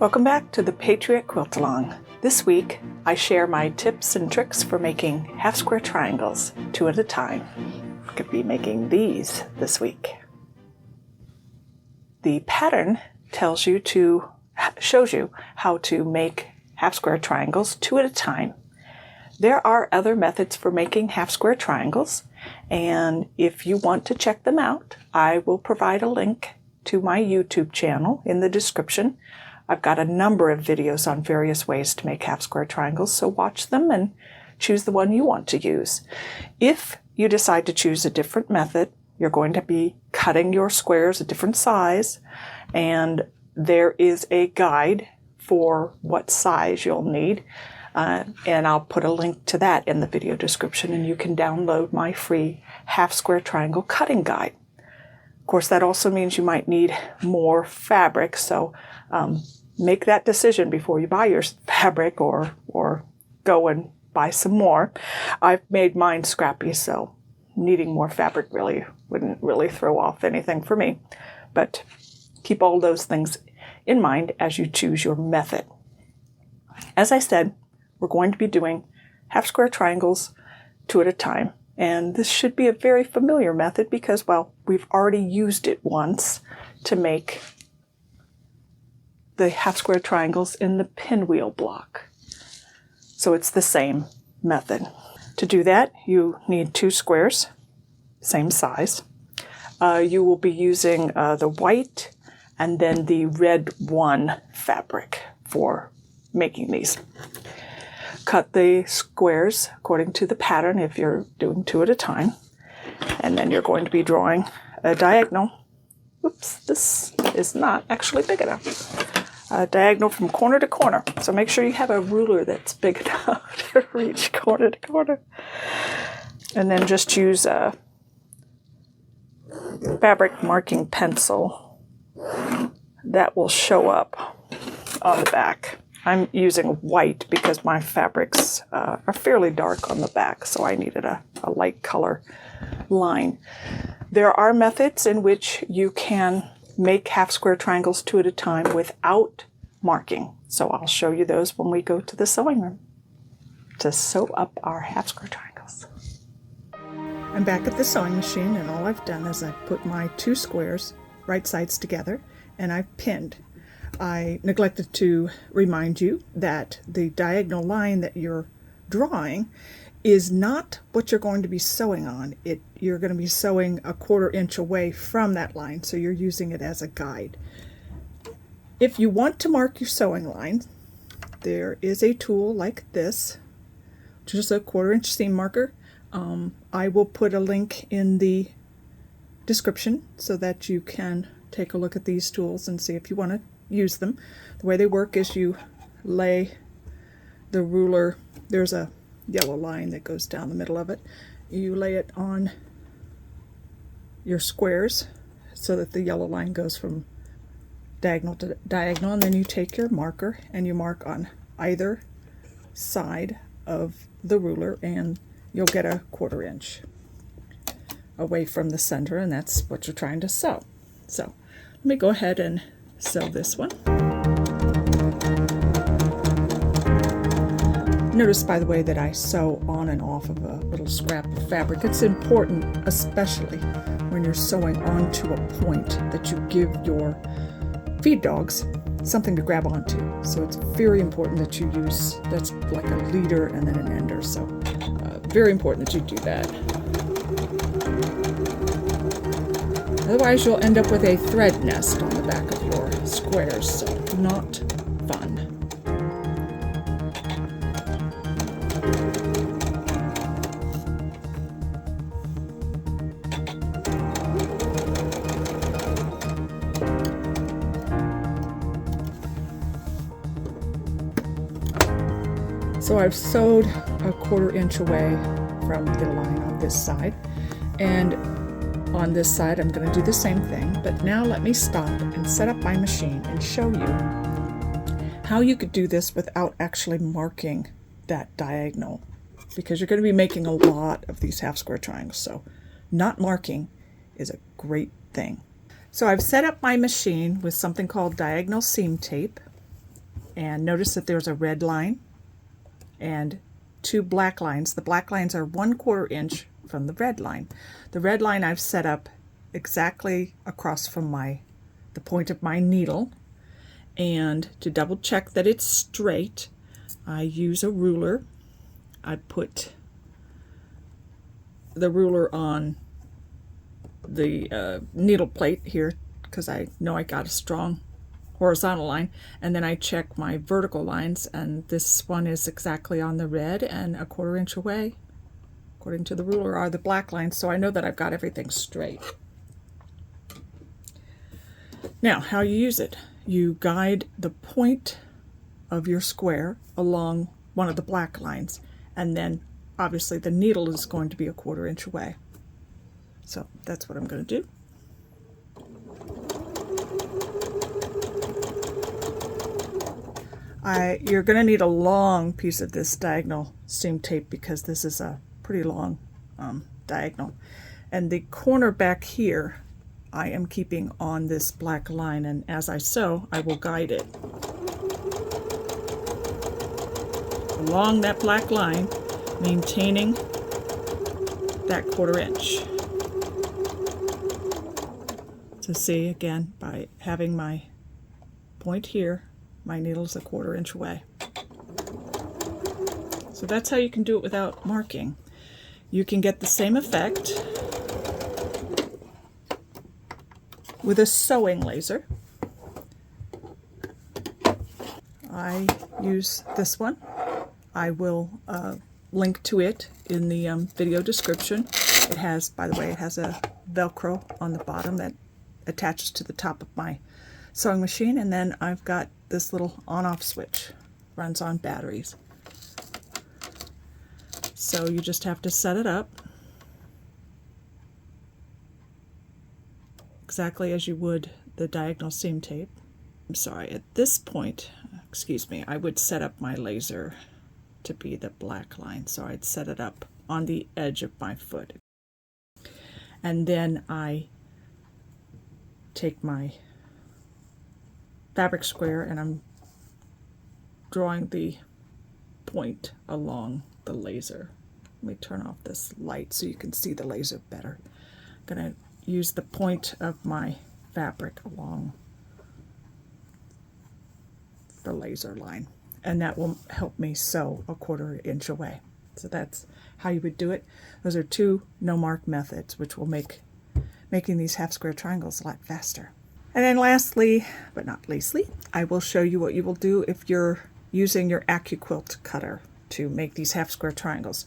Welcome back to the Patriot Quilt Along. This week, I share my tips and tricks for making half square triangles, 2 at a time. I could be making these this week. The pattern shows you how to make half square triangles 2 at a time. There are other methods for making half square triangles, and if you want to check them out, I will provide a link to my YouTube channel in the description. I've got a number of videos on various ways to make half square triangles, so watch them and choose the one you want to use. If you decide to choose a different method, you're going to be cutting your squares a different size, and there is a guide for what size you'll need, and I'll put a link to that in the video description, and you can download my free half square triangle cutting guide. Of course, that also means you might need more fabric, so make that decision before you buy your fabric or go and buy some more. I've made mine scrappy, so needing more fabric wouldn't really throw off anything for me. But keep all those things in mind as you choose your method. As I said, we're going to be doing half square triangles 2 at a time. And this should be a very familiar method because, well, we've already used it once to make the half square triangles in the pinwheel block. So it's the same method. To do that, you need 2 squares, same size. You will be using the white and then the red 1 fabric for making these. Cut the squares according to the pattern if you're doing 2 at a time. And then you're going to be drawing a diagonal. Oops, this is not actually big enough. A diagonal from corner to corner. So make sure you have a ruler that's big enough to reach corner to corner. And then just use a fabric marking pencil that will show up on the back. I'm using white because my fabrics are fairly dark on the back, so I needed a light color line. There are methods in which you can make half square triangles 2 at a time without marking. So I'll show you those when we go to the sewing room to sew up our half square triangles. I'm back at the sewing machine, and all I've done is I've put my 2 squares right sides together and I've pinned. I neglected to remind you that the diagonal line that you're drawing is not what you're going to be sewing on. You're going to be sewing a 1/4 inch away from that line, so you're using it as a guide. If you want to mark your sewing line, there is a tool like this, just a 1/4 inch seam marker. I will put a link in the description so that you can take a look at these tools and see if you want to use them. The way they work is you lay the ruler, there's a yellow line that goes down the middle of it. You lay it on your squares so that the yellow line goes from diagonal to diagonal, and then you take your marker and you mark on either side of the ruler, and you'll get a 1/4 inch away from the center, and that's what you're trying to sew. So let me go ahead and sew this one. Notice, by the way, that I sew on and off of a little scrap of fabric. It's important, especially when you're sewing onto a point, that you give your feed dogs something to grab onto. So it's very important that you use, that's like a leader and then an ender. So very important that you do that. Otherwise, you'll end up with a thread nest on the back of your squares, so not fun. So I've sewed a 1/4 inch away from the line on this side, and on this side I'm going to do the same thing, but now let me stop and set up my machine and show you how you could do this without actually marking that diagonal, because you're going to be making a lot of these half square triangles, so not marking is a great thing. So I've set up my machine with something called diagonal seam tape, And notice that there's a red line and 2 black lines. The black lines are 1/4 inch from the red line. The red line I've set up exactly across from the point of my needle. And to double check that it's straight, I use a ruler. I put the ruler on the needle plate here because I know I got a strong horizontal line, and then I check my vertical lines, and this one is exactly on the red, and 1/4 inch away, according to the ruler, are the black lines, so I know that I've got everything straight. Now, how you use it. You guide the point of your square along one of the black lines, and then obviously the needle is going to be 1/4 inch away. So that's what I'm going to do. You're going to need a long piece of this diagonal seam tape because this is a pretty long diagonal. And the corner back here I am keeping on this black line, and as I sew I will guide it along that black line, maintaining that 1/4 inch. So see, again, by having my point here, my needle's 1/4 inch away. So that's how you can do it without marking. You can get the same effect with a sewing laser. I use this one. I will link to it in the video description. It has, by the way, it has a Velcro on the bottom that attaches to the top of my sewing machine, and then I've got this little on-off switch, runs on batteries. So you just have to set it up exactly as you would the diagonal seam tape. I'm sorry, at this point, excuse me, I would set up my laser to be the black line, so I'd set it up on the edge of my foot. And then I take my fabric square and I'm drawing the point along the laser. Let me turn off this light so you can see the laser better. I'm going to use the point of my fabric along the laser line, and that will help me sew 1/4 inch away. So that's how you would do it. Those are 2 no mark methods, which will make making these half square triangles a lot faster. And then lastly, but not leastly, I will show you what you will do if you're using your AccuQuilt cutter to make these half square triangles.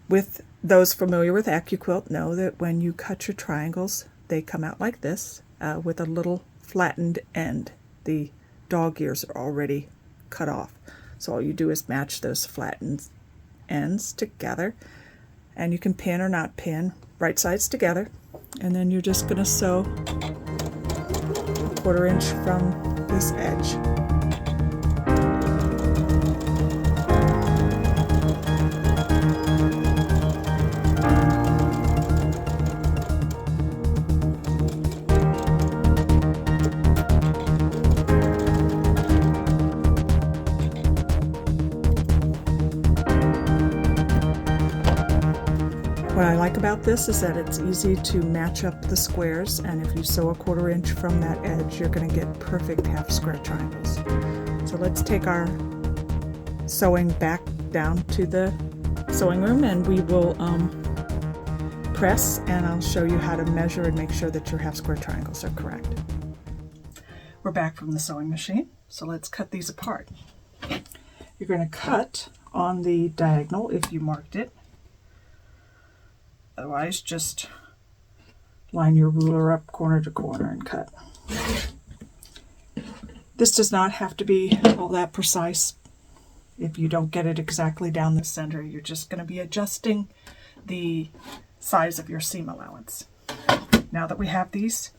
With those familiar with AccuQuilt know that when you cut your triangles, they come out like this with a little flattened end. The dog ears are already cut off. So all you do is match those flattened ends together, and you can pin or not pin, right sides together, and then you're just going to sew 1/4 inch from this edge. What I like about this is that it's easy to match up the squares, and if you sew 1/4 inch from that edge, you're going to get perfect half square triangles. So let's take our sewing back down to the sewing room, and we will press, and I'll show you how to measure and make sure that your half square triangles are correct. We're back from the sewing machine, so let's cut these apart. You're going to cut on the diagonal if you marked it. Otherwise, just line your ruler up corner to corner and cut. This does not have to be all that precise. If you don't get it exactly down the center, you're just going to be adjusting the size of your seam allowance. Now that we have these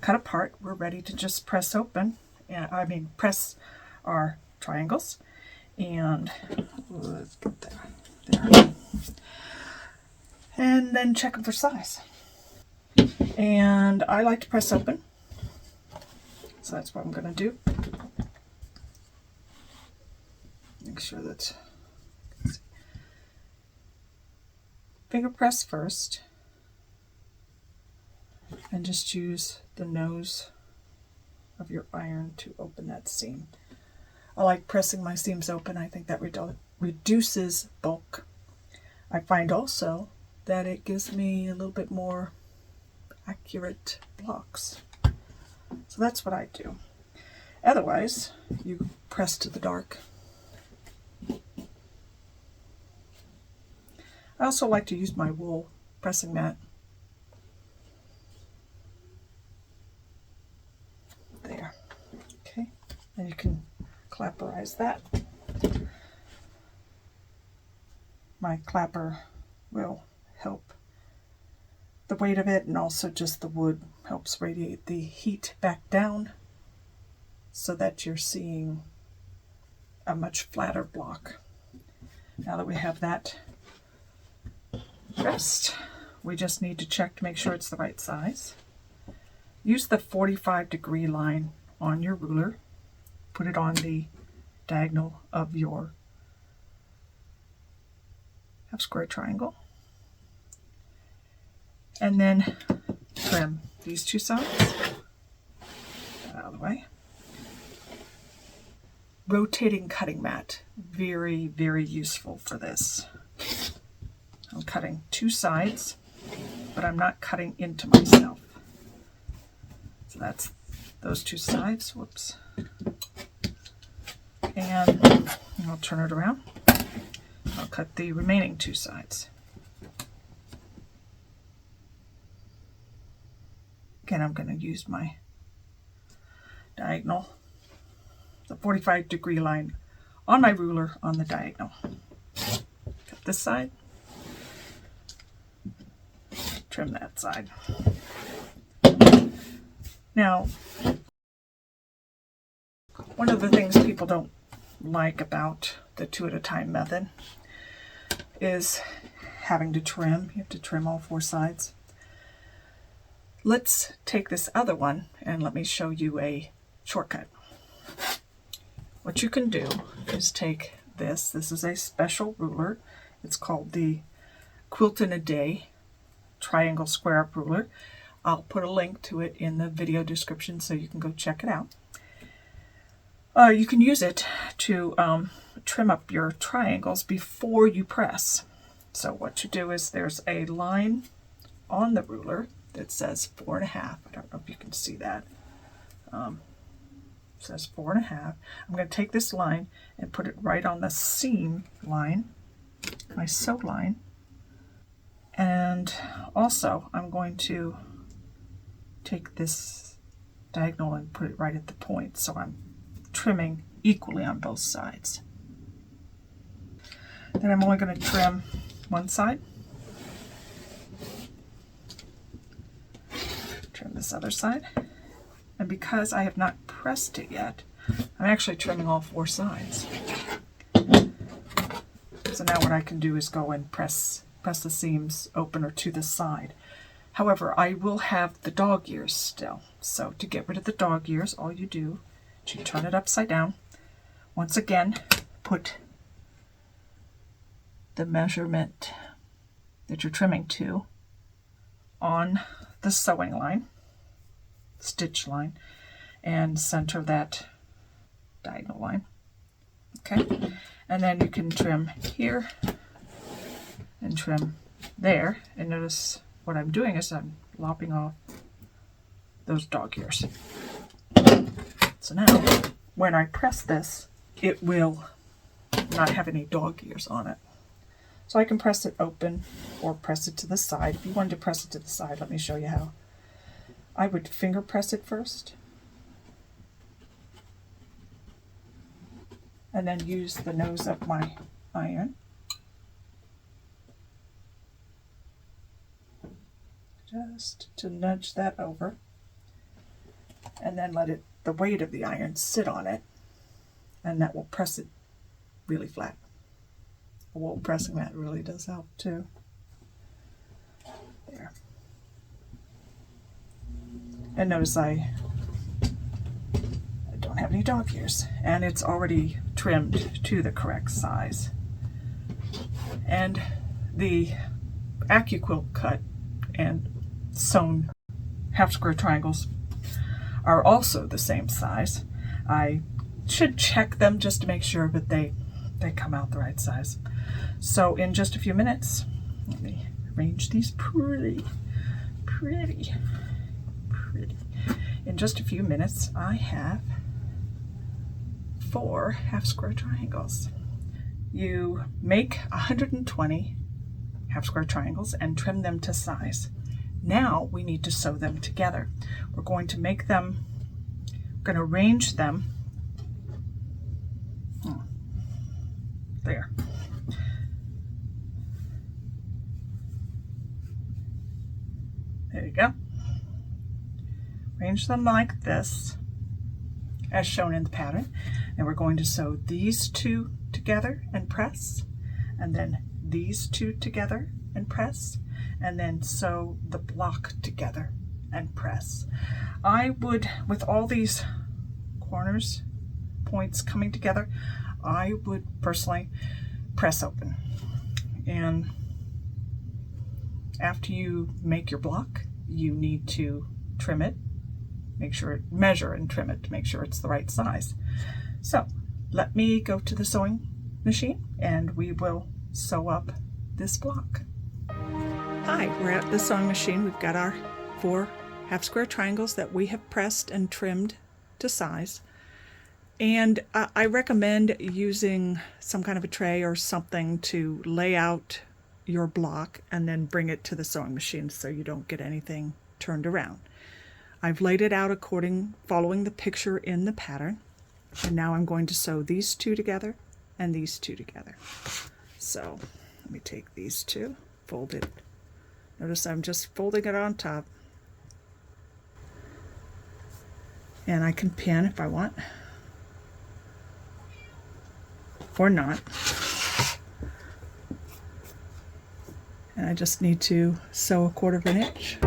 cut apart, we're ready to just press open, press our triangles. And let's get there. And then check them for size. And I like to press open, so that's what I'm going to do. make sure that finger press first, and just use the nose of your iron to open that seam. I like pressing my seams open. I think that reduces bulk. I find also that it gives me a little bit more accurate blocks. So that's what I do. Otherwise, you press to the dark. I also like to use my wool pressing mat. There. Okay. And you can clapperize that. My clapper will help the weight of it, and also just the wood helps radiate the heat back down so that you're seeing a much flatter block. Now that we have that pressed, we just need to check to make sure it's the right size. Use the 45-degree line on your ruler. Put it on the diagonal of your half square triangle. And then trim these two sides. Get out of the way. Rotating cutting mat. Very, very useful for this. I'm cutting two sides, but I'm not cutting into myself. So that's those two sides. Whoops. And I'll turn it around. I'll cut the remaining two sides. Again, I'm going to use my diagonal, the 45-degree line on my ruler on the diagonal. Cut this side. Trim that side. Now, one of the things people don't like about the 2 at a time method is having to trim. You have to trim all 4 sides. Let's take this other one and let me show you a shortcut. What you can do is take this. This is a special ruler. It's called the Quilt in a Day triangle square up ruler. I'll put a link to it in the video description so you can go check it out. You can use it to trim up your triangles before you press. So what you do is there's a line on the ruler that says 4.5. I don't know if you can see that. It says 4.5. I'm going to take this line and put it right on the seam line, my sew line. And also I'm going to take this diagonal and put it right at the point, so I'm trimming equally on both sides. Then I'm only going to trim one side. Trim this other side. And because I have not pressed it yet, I'm actually trimming all 4 sides. So now what I can do is go and press the seams open or to the side. However, I will have the dog ears still. So to get rid of the dog ears, all you do is you turn it upside down. Once again, put the measurement that you're trimming to on the sewing line, stitch line, and center that diagonal line. Okay, and then you can trim here and trim there, and notice what I'm doing is I'm lopping off those dog ears. So now when I press this, it will not have any dog ears on it. So I can press it open or press it to the side. If you wanted to press it to the side, let me show you how. I would finger press it first, and then use the nose of my iron just to nudge that over, and then let the weight of the iron sit on it, and that will press it really flat. A wool pressing mat really does help too. There. And notice I don't have any dog ears, and it's already trimmed to the correct size. And the AccuQuilt cut and sewn half square triangles are also the same size. I should check them just to make sure, but they come out the right size. So in just a few minutes, let me arrange these pretty. In just a few minutes, I have 4 half square triangles. You make 120 half square triangles and trim them to size. Now we need to sew them together. We're going to make them, we're going to arrange them. There. There you go. Arrange them like this, as shown in the pattern. And we're going to sew these 2 together and press, and then these 2 together and press, and then sew the block together and press. I would, with all these corners, points coming together, I would personally press open. And after you make your block, you need to trim it, measure and trim it to make sure it's the right size. So let me go to the sewing machine and we will sew up this block. Hi, we're at the sewing machine. We've got our 4 half square triangles that we have pressed and trimmed to size. And I recommend using some kind of a tray or something to lay out your block and then bring it to the sewing machine so you don't get anything turned around. I've laid it out following the picture in the pattern. And now I'm going to sew these 2 together and these 2 together. So let me take these 2, fold it. Notice I'm just folding it on top. And I can pin if I want. Or not. And I just need to sew 1/4 inch.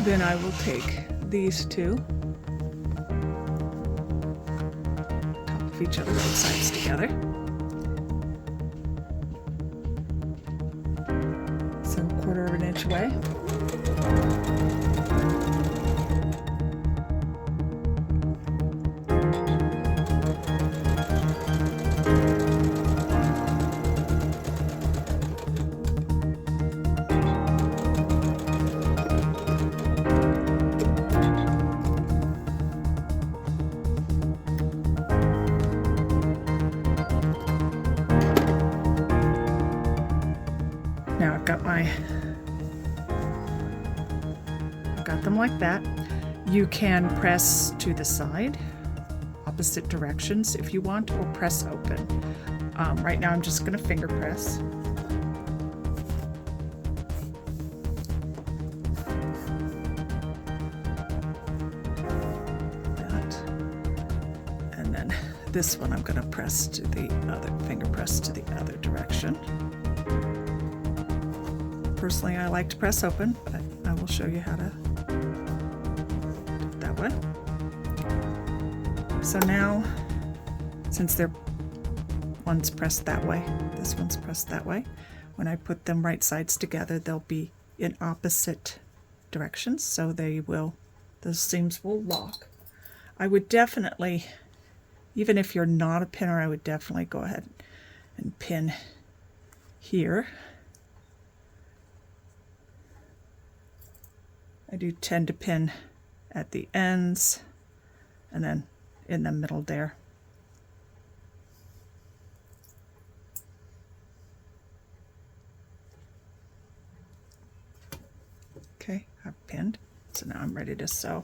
Then I will take these 2, top of each other, right sides together. So 1/4 inch away. Now I've got them like that. You can press to the side, opposite directions if you want, or press open. Right now I'm just going to finger press. That. And then this one I'm going to press to the other, finger press to the other direction. Personally, I like to press open, but I will show you how to do it that way. So now, since one's pressed that way, this one's pressed that way, when I put them right sides together, they'll be in opposite directions, so the seams will lock. I would definitely, even if you're not a pinner, I would definitely go ahead and pin here. I do tend to pin at the ends and then in the middle there. Okay, I've pinned, so now I'm ready to sew.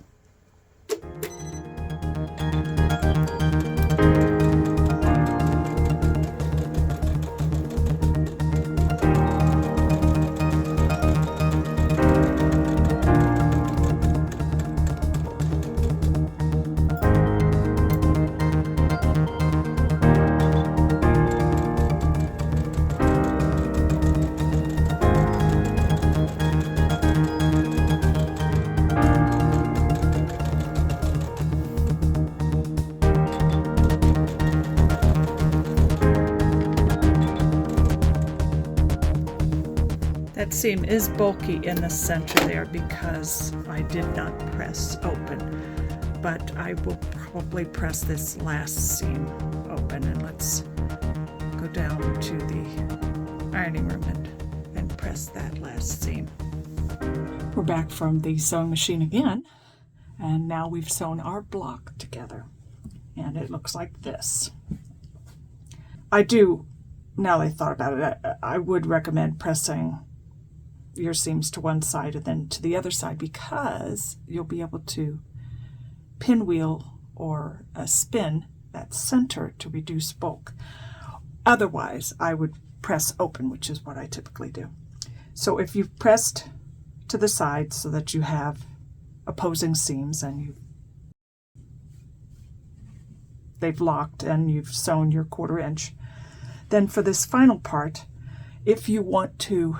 That seam is bulky in the center there because I did not press open, but I will probably press this last seam open, and let's go down to the ironing room and press that last seam. We're back from the sewing machine again, and now we've sewn our block together, and it looks like this. Now that I thought about it, I would recommend pressing your seams to one side and then to the other side, because you'll be able to pinwheel or spin that center to reduce bulk. Otherwise, I would press open, which is what I typically do. So if you've pressed to the side so that you have opposing seams and they've locked and you've sewn your 1/4 inch, then for this final part, if you want to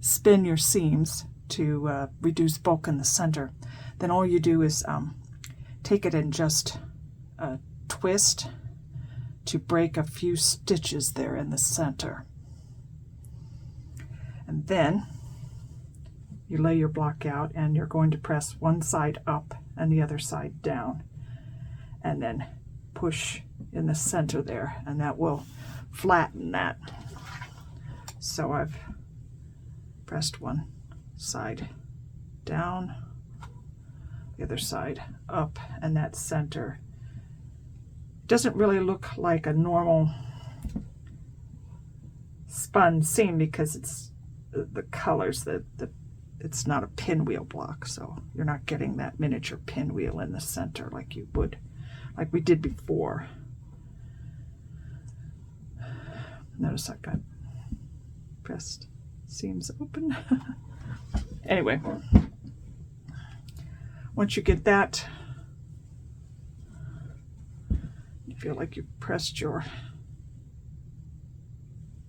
spin your seams to reduce bulk in the center, then all you do is take it and just twist to break a few stitches there in the center. And then you lay your block out, and you're going to press one side up and the other side down, and then push in the center there, and that will flatten that. So I've pressed one side down, the other side up, and that center doesn't really look like a normal spun seam because it's the colors that it's not a pinwheel block, so you're not getting that miniature pinwheel in the center like you would, like we did before. Notice I've got pressed seams open. Anyway, once you get that, you feel like you've pressed your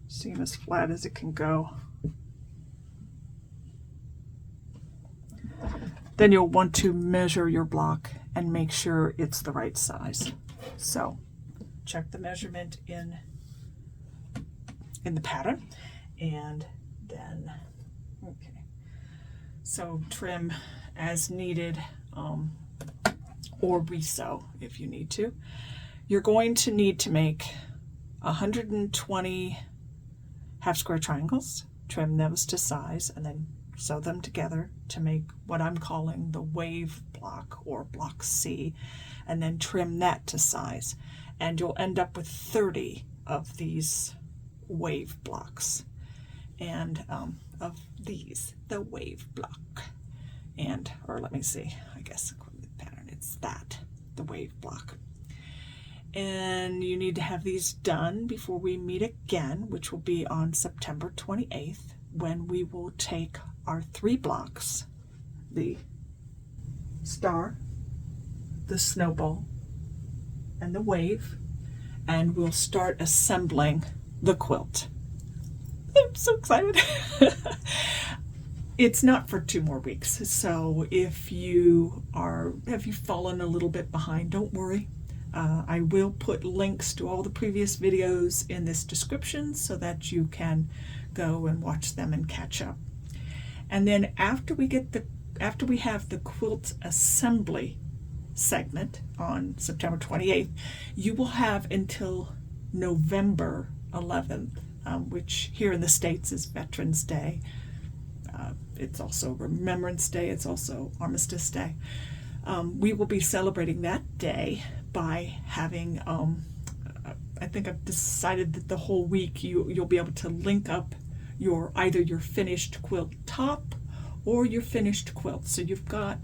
seam as flat as it can go. Then you'll want to measure your block and make sure it's the right size. So check the measurement in the pattern, and then so trim as needed, or resew if you need to. You're going to need to make 120 half square triangles, trim those to size, and then sew them together to make what I'm calling the wave block, or block C, and then trim that to size. And you'll end up with 30 of these wave blocks, and of these, the wave block, and, or let me see, I guess the pattern, it's that, the wave block. And you need to have these done before we meet again, which will be on September 28th, when we will take our 3 blocks, the star, the snowball, and the wave, and we'll start assembling the quilt. I'm so excited. It's not for 2 more weeks, so if you have fallen a little bit behind, don't worry. I will put links to all the previous videos in this description so that you can go and watch them and catch up. And then after we have the quilt assembly segment on September 28th, you will have until November 11th, which here in the States is Veterans Day. It's also Remembrance Day. It's also Armistice Day. We will be celebrating that day by having, I think I've decided that the whole week you'll be able to link up either your finished quilt top or your finished quilt. So you've got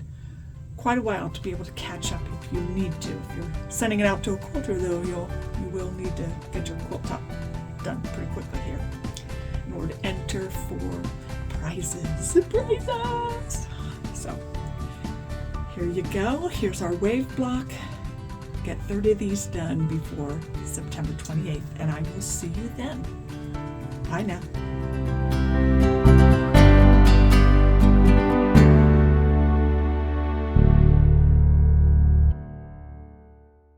quite a while to be able to catch up if you need to. If you're sending it out to a quilter, though, you will need to get your quilt top done pretty quickly here in order to enter for prizes. Prizes! So here you go. Here's our wave block. Get 30 of these done before September 28th, and I will see you then. Bye now.